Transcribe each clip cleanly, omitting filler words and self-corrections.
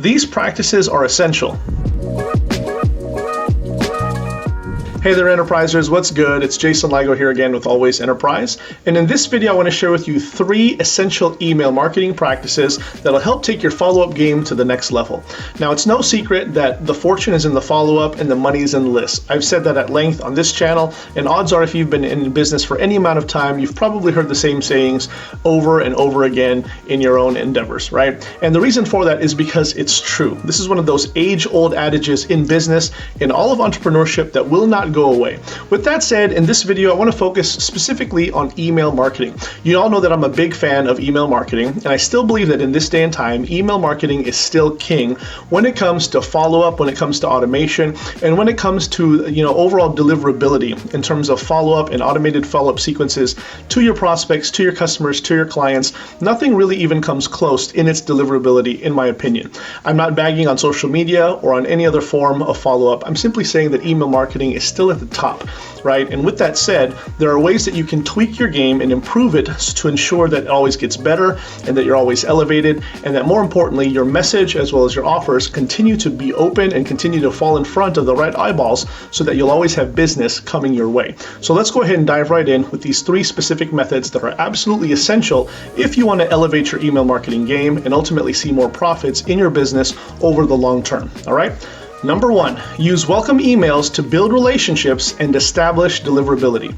These practices are essential. Hey there, Enterprisers, what's good? It's Jason Ligo here again with Always Enterprise. And in this video, I want to share with you 3 essential email marketing practices that'll help take your follow-up game to the next level. Now, it's no secret that the fortune is in the follow-up and the money is in the list. I've said that at length on this channel, and odds are if you've been in business for any amount of time, you've probably heard the same sayings over and over again in your own endeavors, right? And the reason for that is because it's true. This is one of those age-old adages in business, in all of entrepreneurship, that will not go away. With that said, in this video, I want to focus specifically on email marketing. You all know that I'm a big fan of email marketing, and I still believe that in this day and time, email marketing is still king when it comes to follow-up, when it comes to automation, and when it comes to overall deliverability in terms of follow-up and automated follow-up sequences to your prospects, to your customers, to your clients. Nothing really even comes close in its deliverability, in my opinion. I'm not bagging on social media or on any other form of follow-up. I'm simply saying that email marketing is still at the top, right? And with that said, there are ways that you can tweak your game and improve it to ensure that it always gets better and that you're always elevated, and that more importantly, your message as well as your offers continue to be open and continue to fall in front of the right eyeballs so that you'll always have business coming your way. So let's go ahead and dive right in with these 3 specific methods that are absolutely essential if you want to elevate your email marketing game and ultimately see more profits in your business over the long term. All right. Number 1, use welcome emails to build relationships and establish deliverability.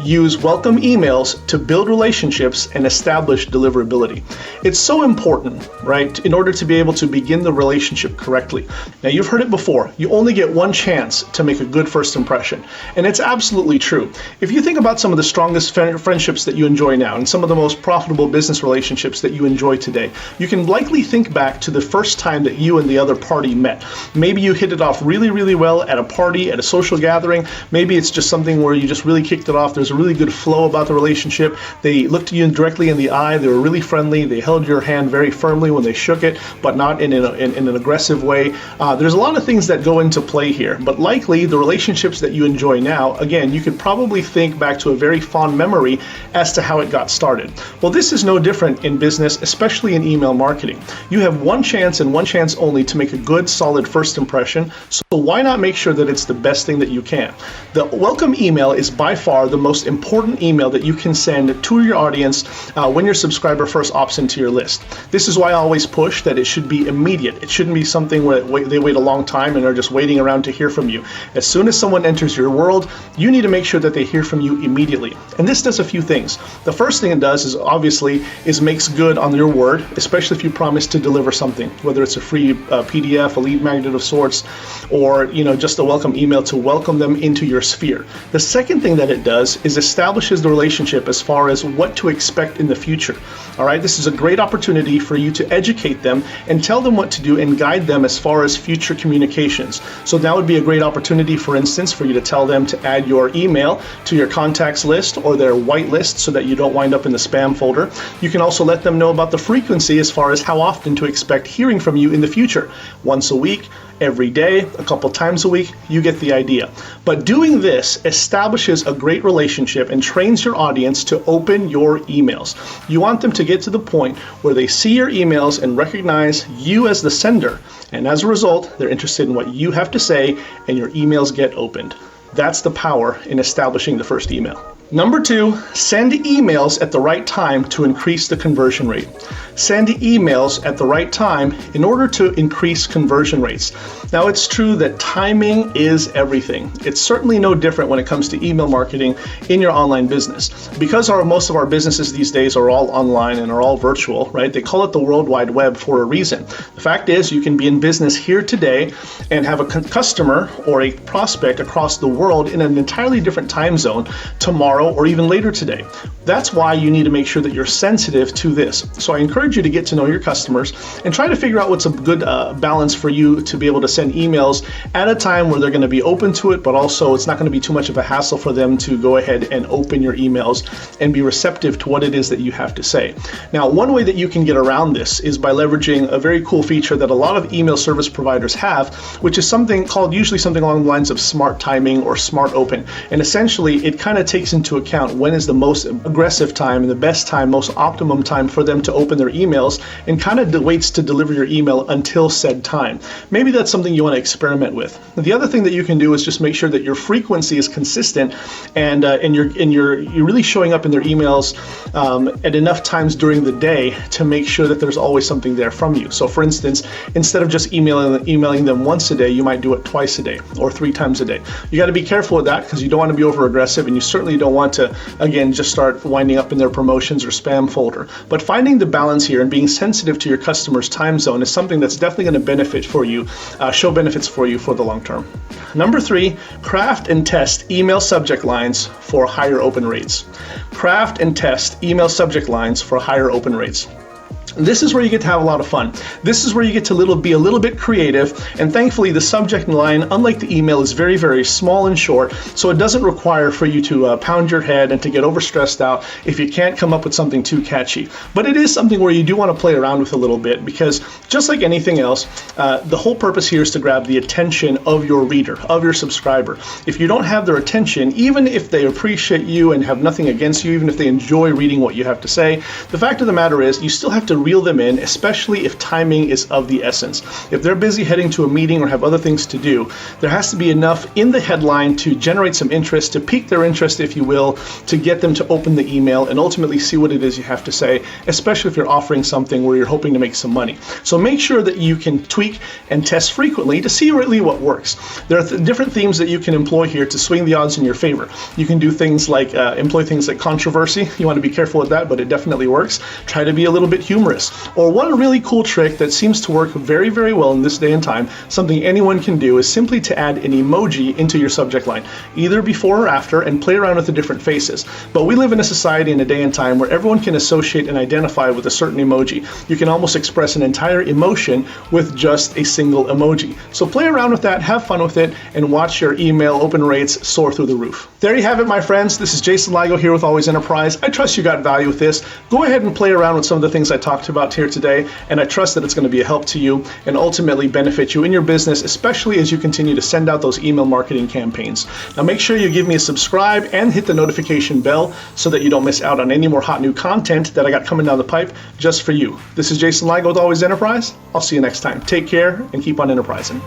Use welcome emails to build relationships and establish deliverability. It's so important, right, in order to be able to begin the relationship correctly. Now, you've heard it before. You only get one chance to make a good first impression. And it's absolutely true. If you think about some of the strongest friendships that you enjoy now and some of the most profitable business relationships that you enjoy today, you can likely think back to the first time that you and the other party met. Maybe you hit it off really, really well at a party, at a social gathering. Maybe it's just something where you just really kicked it off. There's a really good flow about the relationship. They looked you directly in the eye. They were really friendly. They held your hand very firmly when they shook it, but not in an aggressive way. There's a lot of things that go into play here, but likely the relationships that you enjoy now, again, you could probably think back to a very fond memory as to how it got started. Well, this is no different in business, especially in email marketing. You have one chance and one chance only to make a good, solid first impression, so why not make sure that it's the best thing that you can? The welcome email is by far the most important email that you can send to your audience when your subscriber first opts into your list. This is why I always push that it should be immediate. It shouldn't be something where they wait a long time and are just waiting around to hear from you. As soon as someone enters your world, you need to make sure that they hear from you immediately. And this does a few things. The first thing it does is obviously makes good on your word, especially if you promise to deliver something, whether it's a free PDF, a lead magnet of sorts, or just a welcome email to welcome them into your sphere. The second thing that it does is establishes the relationship as far as what to expect in the future. All right, this is a great opportunity for you to educate them and tell them what to do and guide them as far as future communications. So that would be a great opportunity, for instance, for you to tell them to add your email to your contacts list or their white list so that you don't wind up in the spam folder. You can also let them know about the frequency as far as how often to expect hearing from you in the future. Once a week, every day, a couple times a week, you get the idea. But doing this establishes a great relationship and trains your audience to open your emails. You want them to get to the point where they see your emails and recognize you as the sender. And as a result, they're interested in what you have to say and your emails get opened. That's the power in establishing the first email. Number 2, send emails at the right time to increase the conversion rate. Send emails at the right time in order to increase conversion rates. Now, it's true that timing is everything. It's certainly no different when it comes to email marketing in your online business. Because most of our businesses these days are all online and are all virtual, right? They call it the World Wide Web for a reason. The fact is, you can be in business here today and have a customer or a prospect across the world in an entirely different time zone tomorrow or even later today. That's why you need to make sure that you're sensitive to this. So I encourage you to get to know your customers and try to figure out what's a good balance for you to be able to send emails at a time where they're going to be open to it, but also it's not going to be too much of a hassle for them to go ahead and open your emails and be receptive to what it is that you have to say. Now, one way that you can get around this is by leveraging a very cool feature that a lot of email service providers have, which is usually something along the lines of smart timing or smart open. And essentially, it kind of takes into into account when is the most aggressive time and the best time, most optimum time for them to open their emails, and kind of waits to deliver your email until said time. Maybe that's something you want to experiment with. The other thing that you can do is just make sure that your frequency is consistent, and you're really showing up in their emails at enough times during the day to make sure that there's always something there from you. So for instance, instead of just emailing them once a day, you might do it twice a day or 3 times a day. You got to be careful with that because you don't want to be over aggressive, and you certainly don't want to, again, just start winding up in their promotions or spam folder. But finding the balance here and being sensitive to your customer's time zone is something that's definitely going to benefit for you, show benefits for you for the long term. Number 3, craft and test email subject lines for higher open rates. Craft and test email subject lines for higher open rates. This is where you get to have a lot of fun. This is where you get to be a little bit creative, and thankfully the subject line, unlike the email, is very, very small and short, so it doesn't require for you to pound your head and to get overstressed out if you can't come up with something too catchy. But it is something where you do want to play around with a little bit, because just like anything else, the whole purpose here is to grab the attention of your reader, of your subscriber. If you don't have their attention, even if they appreciate you and have nothing against you, even if they enjoy reading what you have to say, the fact of the matter is you still have to reel them in, especially if timing is of the essence. If they're busy heading to a meeting or have other things to do, there has to be enough in the headline to generate some interest, to pique their interest, if you will, to get them to open the email and ultimately see what it is you have to say, especially if you're offering something where you're hoping to make some money. So make sure that you can tweak and test frequently to see really what works. There are different themes that you can employ here to swing the odds in your favor. You can do things like employ things like controversy. You want to be careful with that, but it definitely works. Try to be a little bit humorous. Or one really cool trick that seems to work very, very well in this day and time, something anyone can do, is simply to add an emoji into your subject line, either before or after, and play around with the different faces. But we live in a society in a day and time where everyone can associate and identify with a certain emoji. You can almost express an entire emotion with just a single emoji. So play around with that, have fun with it, and watch your email open rates soar through the roof. There you have it, my friends. This is Jason Ligo here with Always Enterprise. I trust you got value with this. Go ahead and play around with some of the things I talked about here today, and I trust that it's going to be a help to you and ultimately benefit you in your business, especially as you continue to send out those email marketing campaigns. Now make sure you give me a subscribe and hit the notification bell so that you don't miss out on any more hot new content that I got coming down the pipe just for you. This is Jason Ligo with Always Enterprise. I'll see you next time. Take care and keep on enterprising.